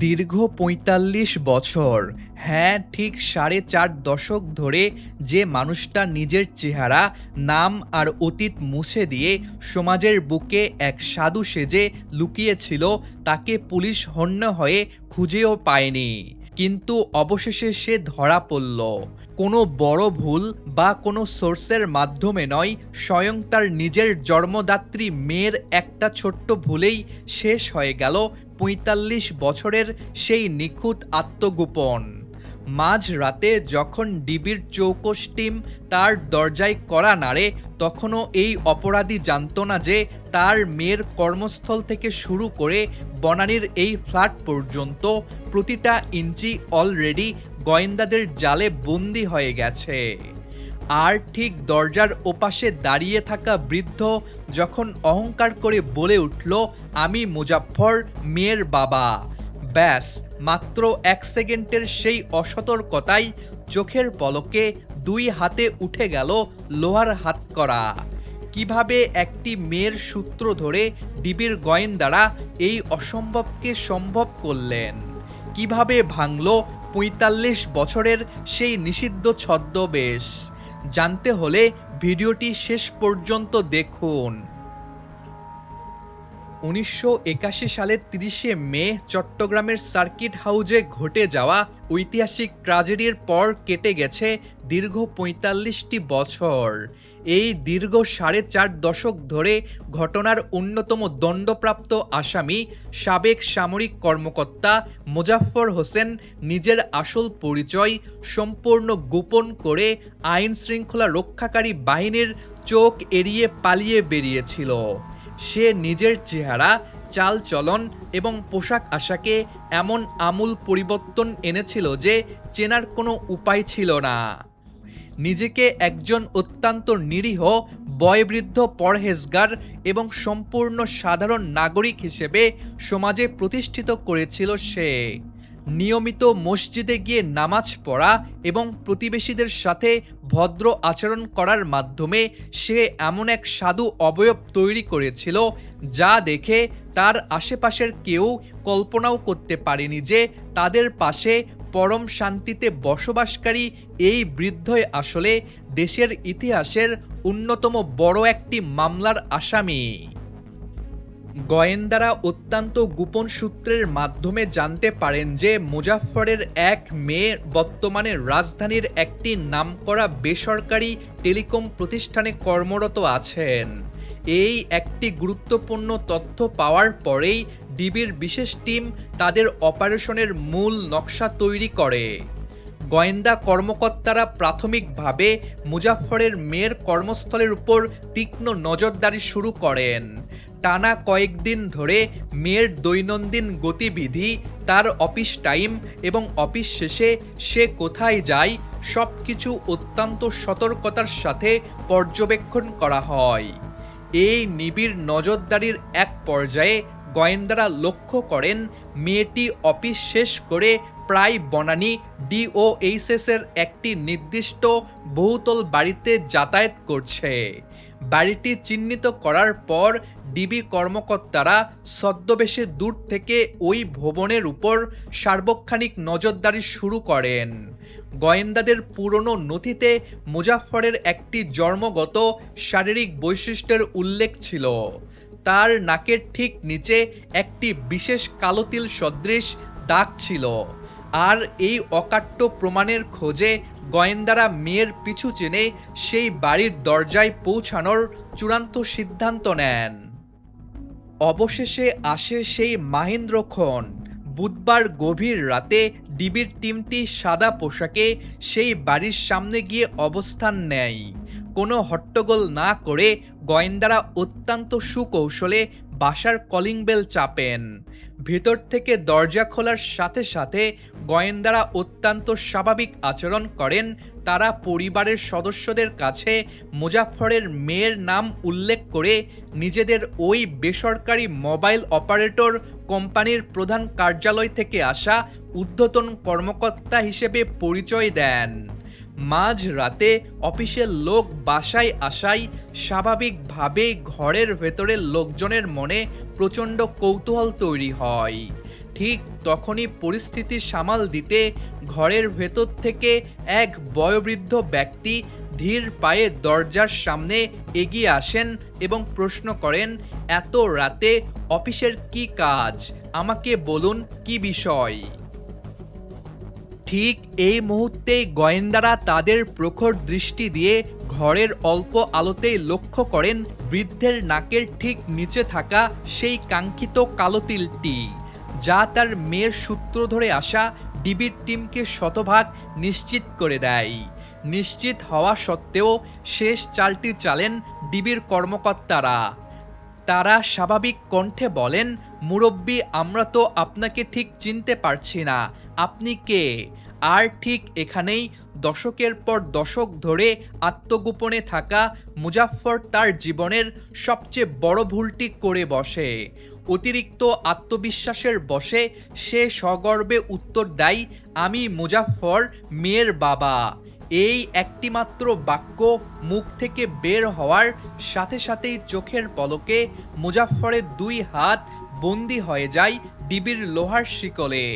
দীর্ঘ ৪৫ বছর, হ্যাঁ ঠিক ৪.৫ দশক ধরে যে মানুষটা নিজের চেহারা, নাম আর অতীত মুছে দিয়ে সমাজের বুকে এক সাধু সেজে লুকিয়েছিল, তাকে পুলিশ হন্য হয়ে খুঁজেও পায়নি। কিন্তু অবশেষে সে ধরা পড়ল। কোনো বড় ভুল বা কোনো সোর্সের মাধ্যমে নয়, স্বয়ং তার নিজের জন্মদাত্রী মেয়ের একটা ছোট্ট ভুলেই শেষ হয়ে গেল ৪৫ বছরের সেই নিখুঁত আত্মগোপন। মাঝরাতে যখন ডিবির চৌকস টিম তার দরজায় কড়া নাড়ে, তখনও এই অপরাধী জানত না যে তার মেয়ের কর্মস্থল থেকে শুরু করে বনানীর এই ফ্ল্যাট পর্যন্ত প্রতিটা ইঞ্চি অলরেডি গোয়েন্দাদের জালে বন্দী হয়ে গেছে। আর ঠিক দরজার ওপাশে দাঁড়িয়ে থাকা বৃদ্ধ যখন অহংকার করে বলে উঠল, আমি মুজাফফর, মেয়ের বাবা, ব্যাস মাত্র ১ সেকেন্ডের সেই অসতর্কতাই চোখের পলকে ২ হাতে উঠে গেল লোহার হাতকড়া। কিভাবে একটি মেয়ের সূত্র ধরে ডিবির গোয়েন্দারা এই অসম্ভবকে সম্ভব করলেন? কিভাবে ভাঙল ৪৫ বছরের সেই নিষিদ্ধ ছদ্মবেশ? জানতে হলে ভিডিওটি শেষ পর্যন্ত দেখুন। ১৯৮১ সালের ৩০শে মে চট্টগ্রামের সার্কিট হাউজে ঘটে যাওয়া ঐতিহাসিক ট্র্যাজেডির পর কেটে গেছে দীর্ঘ ৪৫টি বছর। এই দীর্ঘ ৪.৫ দশক ধরে ঘটনার অন্যতম দণ্ডপ্রাপ্ত আসামি সাবেক সামরিক কর্মকর্তা মোজাফফর হোসেন নিজের আসল পরিচয় সম্পূর্ণ গোপন করে আইন শৃঙ্খলা রক্ষাকারী বাহিনীর চোখ এড়িয়ে পালিয়ে বেরিয়েছিল। সে নিজের চেহারা, চালচলন এবং পোশাক আশাকে এমন আমূল পরিবর্তন এনেছিল যে চেনার কোনো উপায় ছিল না। নিজেকে একজন অত্যন্ত নিরীহ, বয়োবৃদ্ধ পরহেজগার এবং সম্পূর্ণ সাধারণ নাগরিক হিসেবে সমাজে প্রতিষ্ঠিত করেছিল সে। নিয়মিত মসজিদে গিয়ে নামাজ পড়া এবং প্রতিবেশীদের সাথে ভদ্র আচরণ করার মাধ্যমে সে এমন এক সাধু অবয়ব তৈরি করেছিল যা দেখে তার আশেপাশের কেউ কল্পনাও করতে পারেনি যে তাদের পাশে পরম শান্তিতে বসবাসকারী এই বৃদ্ধই আসলে দেশের ইতিহাসের অন্যতম বড় একটি মামলার আসামি। গোয়েন্দারা অত্যন্ত গোপন সূত্রের মাধ্যমে জানতে পারেন যে মুজাফফরের এক মেয়ে বর্তমানে রাজধানীর একটি নামকরা বেসরকারি টেলিকম প্রতিষ্ঠানে কর্মরত আছেন। এই একটি গুরুত্বপূর্ণ তথ্য পাওয়ার পরেই ডিবির বিশেষ টিম তাদের অপারেশনের মূল নকশা তৈরি করে। গোয়েন্দা কর্মকর্তারা প্রাথমিকভাবে মুজাফফরের মেয়ের কর্মস্থলের উপর তীক্ষ্ণ নজরদারি শুরু করেন। টানা কয়েকদিন ধরে মেয়ের দৈনন্দিন গতিবিধি, তার অফিস টাইম এবং অফিস শেষে সে কোথায় যায় সব কিছু অত্যন্ত সতর্কতার সাথে পর্যবেক্ষণ করা হয়। এই নিবিড় নজরদারির এক পর্যায়ে গোয়েন্দারা লক্ষ্য করেন মেয়েটি অফিস শেষ করে প্রায় বনানী ডিওএইচএসের একটি নির্দিষ্ট বহুতল বাড়িতে যাতায়াত করছে। বাড়িটি চিহ্নিত করার পর ডিবি কর্মকর্তারা ছদ্মবেশে দূর থেকে ওই ভবনের উপর সার্বক্ষণিক নজরদারি শুরু করেন। গোয়েন্দাদের পুরনো নথিতে মুজাফফরের একটি জন্মগত শারীরিক বৈশিষ্ট্যের উল্লেখ ছিল। তার নাকের ঠিক নিচে একটি বিশেষ কালো তিল সদৃশ দাগ ছিল। আর এই অকাট্য প্রমাণের খোঁজে গোয়েন্দারা মেয়ের পিছু চেনে সেই বাড়ির দরজায় পৌঁছানোর চূড়ান্ত সিদ্ধান্ত নেন। অবশেষে আসে সেই মাহেন্দ্রক্ষণ। বুধবার গভীর রাতে ডিবির টিমটি সাদা পোশাকে সেই বাড়ির সামনে গিয়ে অবস্থান নেয়। কোনো হট্টগোল না করে গোয়েন্দারা অত্যন্ত সুকৌশলে বাসার কলিং বেল চাপেন। ভেতর থেকে দরজা খোলার সাথে সাথে গোয়েন্দারা অত্যন্ত স্বাভাবিক আচরণ করেন। তারা পরিবারের সদস্যদের কাছে মুজাফফরের মেয়ের নাম উল্লেখ করে নিজেদের ওই বেসরকারি মোবাইল অপারেটর কোম্পানির প্রধান কার্যালয় থেকে আসা ঊর্ধ্বতন কর্মকর্তা হিসেবে পরিচয় দেন। মাঝরাতে অফিসের লোক বাসায় আসায় স্বাভাবিকভাবেই ঘরের ভেতরের লোকজনের মনে প্রচণ্ড কৌতূহল তৈরি হয়। ঠিক তখনই পরিস্থিতি সামাল দিতে ঘরের ভেতর থেকে এক বয়োবৃদ্ধ ব্যক্তি ধীর পায়ে দরজার সামনে এগিয়ে আসেন এবং প্রশ্ন করেন, এত রাতে অফিসের কি কাজ, আমাকে বলুন কি বিষয়। ঠিক এই মুহূর্তেই গোয়েন্দারা তাদের প্রখর দৃষ্টি দিয়ে ঘরের অল্প আলোতেই লক্ষ্য করেন বৃদ্ধের নাকের ঠিক নিচে থাকা সেই কাঙ্ক্ষিত কালো তিলটি, যা তার মেয়ের সূত্র ধরে আসা ডিবির টিমকে শতভাগ নিশ্চিত করে দেয়। নিশ্চিত হওয়া সত্ত্বেও শেষ চালটি চালেন ডিবির কর্মকর্তারা। তারা স্বাভাবিক কণ্ঠে বলেন, মুরব্বি, আমরা তো আপনাকে ঠিক চিনতে পারছি না, আপনি কে? আর ঠিক এখানেই দশকের পর দশক ধরে আত্মগোপনে থাকা মুজাফফর তার জীবনের সবচেয়ে বড় ভুলটি করে বসে। অতিরিক্ত আত্মবিশ্বাসের বশে সে সগর্বে উত্তর দেয়, আমি মুজাফফর, মেয়ের বাবা। এই একটিমাত্র বাক্য মুখ থেকে বের হওয়ার সাথে সাথেই চোখের পলকে মুজাফফরের দুই হাত বন্দী হয়ে যায় ডিবির লোহার শিকলে।